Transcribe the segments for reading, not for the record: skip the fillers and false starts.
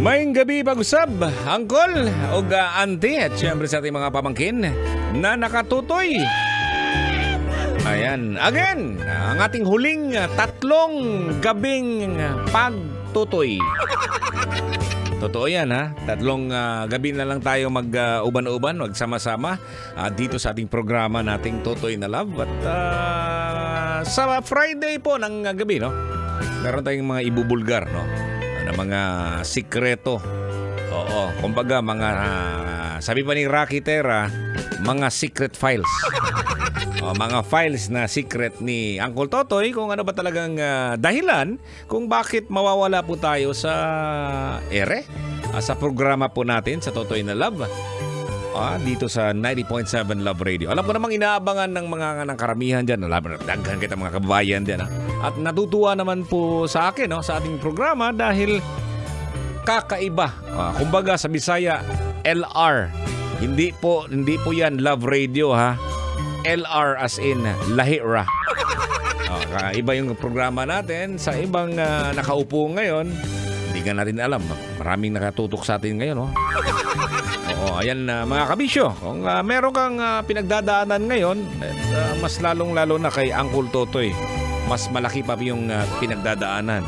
Maayong gabi pag-usab, Uncle o Auntie at syempre sa ating mga pamangkin na nakatutoy. Ayan, again, ang ating huling tatlong gabing pagtutoy. Totoo yan ha, tatlong gabi na lang tayo mag-uban-uban, magsama-sama dito sa ating programa nating Totoy na Love. At sa Friday po ng gabi, no, meron tayong mga ibubulgar, no, na mga sikreto. Oo, kumbaga mga, sabi pa ni Rocky Terra, mga secret files. Mga files na secret ni Uncle Totoy kung ano ba talagang dahilan kung bakit mawawala po tayo sa sa programa po natin sa Totoy na Love dito sa 90.7 Love Radio. Alam ko namang inaabangan ng mga ng karamihan dyan. Daghan kita mga kababayan dyan. At natutuwa naman po sa akin, no, sa ating programa dahil kakaiba. Kumbaga sa Bisaya, LR. Hindi po yan Love Radio ha. LR as in Lahira. Iba yung programa natin sa ibang nakaupo ngayon. Hindi ka natin alam. Maraming nakatutok sa atin ngayon. Ayan mga kabisyo. Kung meron kang pinagdadaanan ngayon, mas lalong-lalo na kay Uncle Totoy. Mas malaki pa yung pinagdadaanan.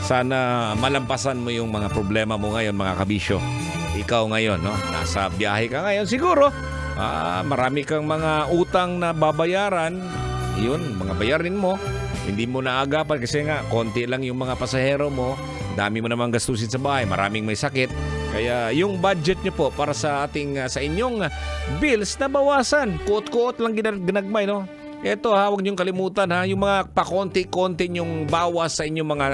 Sana malampasan mo yung mga problema mo ngayon mga kabisyo. Ikaw ngayon, no? Nasa biyahe ka ngayon. Siguro, marami kang mga utang na babayaran. Yun, mga bayarin mo. Hindi mo naagapan kasi nga, konti lang yung mga pasahero mo. Dami mo namang gastusin sa bahay. Maraming may sakit. Kaya yung budget nyo po para sa inyong bills na bawasan. Kuot-kuot lang ginagmay, no? Ito huwag niyong kalimutan yung mga pakonti-konti nyong bawas sa inyong mga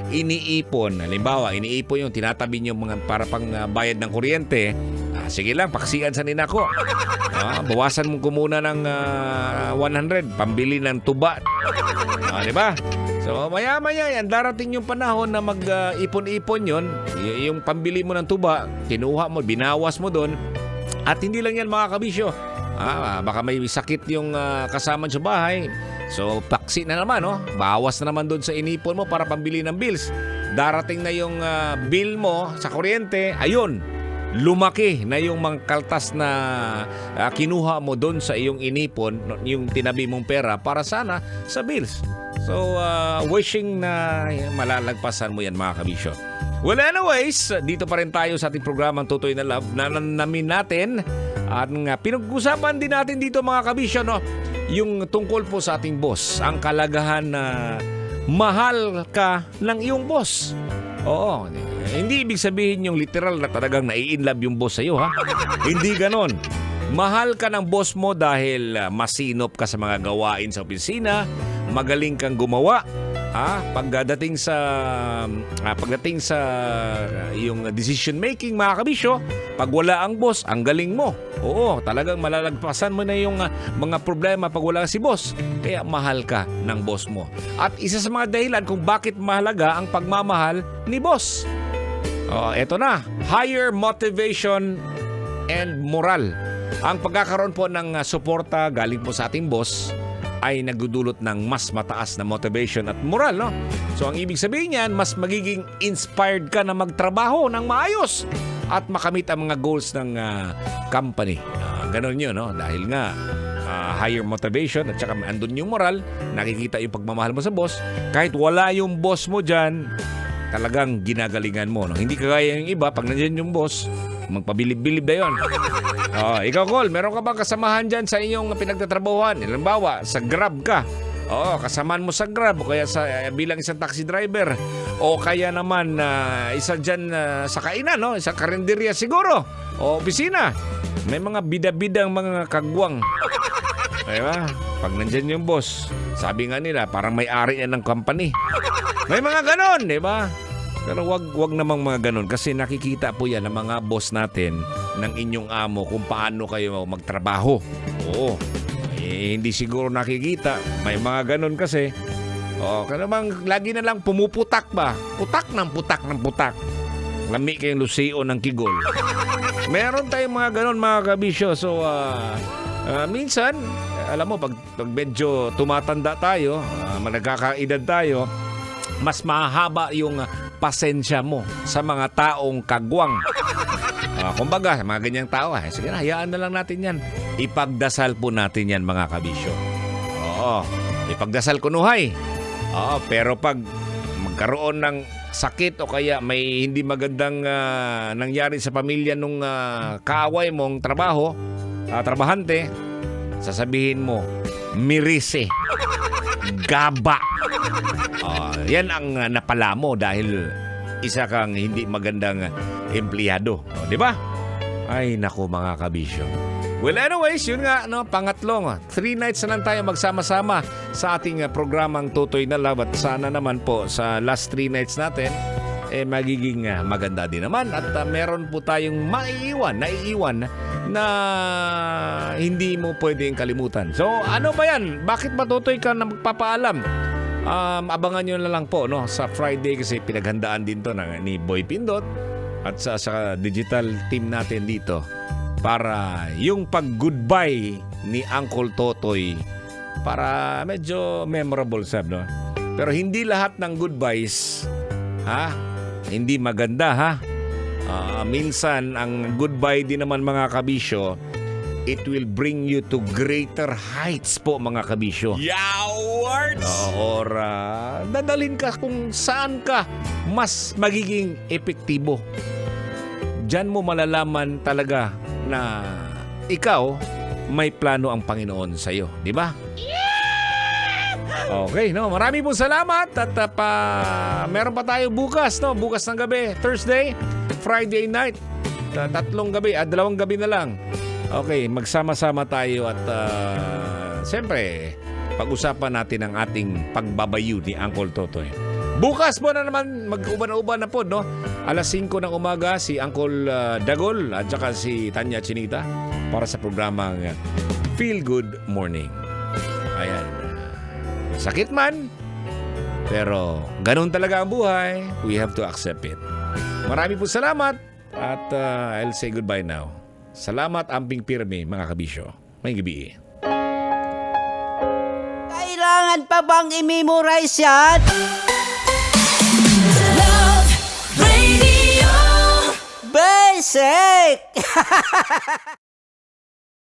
iniipon. Halimbawa, iniipon yung tinatabi niyo mga para pang bayad ng kuryente. Sige lang, paksian sa ninako. Bawasan mo ko muna ng 100, pambili ng tuba. Di ba? So, maya-maya yan, darating yung panahon na mag-ipon-ipon yun. Yung pambili mo ng tuba, kinuha mo, binawas mo doon. At hindi lang yan mga kabisyo. Baka may sakit yung kasama sa bahay. So, paksi na naman, no? Bawas na naman doon sa inipon mo para pambili ng bills. Darating na yung bill mo sa kuryente, ayun, lumaki na yung mga kaltas na kinuha mo doon sa iyong inipon, yung tinabi mong pera para sana sa bills. So, wishing na malalagpasan mo yan mga kabisyo. Well, anyways, dito pa rin tayo sa ating programang Totoy na Love na namin natin. At pinag-usapan din natin dito mga kabisyo, no, yung tungkol po sa ating boss. Ang kalagahan na mahal ka ng iyong boss. Oo, hindi ibig sabihin yung literal na talagang nai-inlove yung boss sa'yo, ha? Hindi ganon. Mahal ka ng boss mo dahil masinop ka sa mga gawain sa opisina, magaling kang gumawa. Pagdating sa yung decision making mga kabisyo, pag wala ang boss, ang galing mo. Oo, talagang malalagpasan mo na yung mga problema pag wala si boss. Kaya mahal ka ng boss mo. At isa sa mga dahilan kung bakit mahalaga ang pagmamahal ni boss. Eto na, higher motivation and moral. Ang pagkakaroon po ng suporta galing po sa ating boss ay nagdudulot ng mas mataas na motivation at moral, no? So, ang ibig sabihin niyan, mas magiging inspired ka na magtrabaho ng maayos at makamit ang mga goals ng company. Ganon yun, no? Dahil nga, higher motivation at saka andun yung moral, nakikita yung pagmamahal mo sa boss. Kahit wala yung boss mo dyan, talagang ginagalingan mo, no? Hindi kagaya yung iba, pag nandiyan yung boss, magpabilib-bilib na yun. Ikaw, Col, meron ka bang kasamahan dyan sa inyong pinagtatrabahuan? Halimbawa, sa Grab ka. Kasamaan mo sa Grab o kaya bilang isang taxi driver. O kaya naman isa dyan sa kainan, no? Isang karinderya siguro. O opisina. May mga bida-bidang mga kagwang. Diba? Pag nandyan yung boss, sabi nga nila, parang may-ari yan ng company. May mga ganon, diba? Pero wag namang mga ganun kasi nakikita po yan ng mga boss natin ng inyong amo kung paano kayo magtrabaho. Oo. Hindi siguro nakikita. May mga ganun kasi. Kaya namang lagi na lang pumuputak ba? Putak ng putak ng putak. Lami kayong lusio ng kigol. Meron tayong mga ganun mga kabisyo. So, minsan, alam mo, pag medyo tumatanda tayo, nagkakaedad tayo, mas mahaba yung pasensya mo sa mga taong kagwang. Kumbaga, sa mga ganyang tao, sige na, hayaan na lang natin yan. Ipagdasal po natin yan, mga kabisyo. Oo, ipagdasal kunuhay. Oo, pero pag magkaroon ng sakit o kaya may hindi magandang nangyari sa pamilya nung kaaway mong trabahante, sasabihin mo, mirise, gaba. Yan ang napala mo dahil isa kang hindi magandang empleyado. Di ba? Ay, naku mga kabisyo. Well, anyways, yun nga, pangatlo. 3 nights na lang tayo magsama-sama sa ating programang Tutoy na Love. At sana naman po sa last 3 nights natin, magiging maganda din naman. At meron po tayong naiiwan na hindi mo pwedeng kalimutan. So, ano ba yan? Bakit ba Tutoy ka na magpapaalam? Abangan nyo na lang po sa Friday kasi pinaghandaan din to ni Boy Pindot at sa digital team natin dito para yung pag-goodbye ni Uncle Totoy para medyo memorable pero hindi lahat ng goodbyes hindi maganda minsan ang goodbye din naman mga kabisyo, it will bring you to greater heights po mga kabisyo. Yawards! Or dadalhin ka kung saan ka mas magiging epektibo. Diyan mo malalaman talaga na ikaw may plano ang Panginoon sa iyo, di ba? Okay, marami pong salamat at meron pa tayo bukas, bukas ng gabi, Thursday, Friday night, 3 gabi, 2 gabi na lang. Okay, magsama-sama tayo at siyempre, pag-usapan natin ang ating pagbabayu ni Uncle Totoy. Bukas po na naman, mag-uban-uban na po, Alas 5 ng umaga, si Uncle Dagol at saka si Tanya Chinita para sa programang Feel Good Morning. Ayan. Sakit man, pero ganun talaga ang buhay. We have to accept it. Marami po salamat at I'll say goodbye now. Salamat, Amping Pirmi, mga kabisyo. May gabi. Kailangan pa bang i-memorize yan? Love Radio! Basic!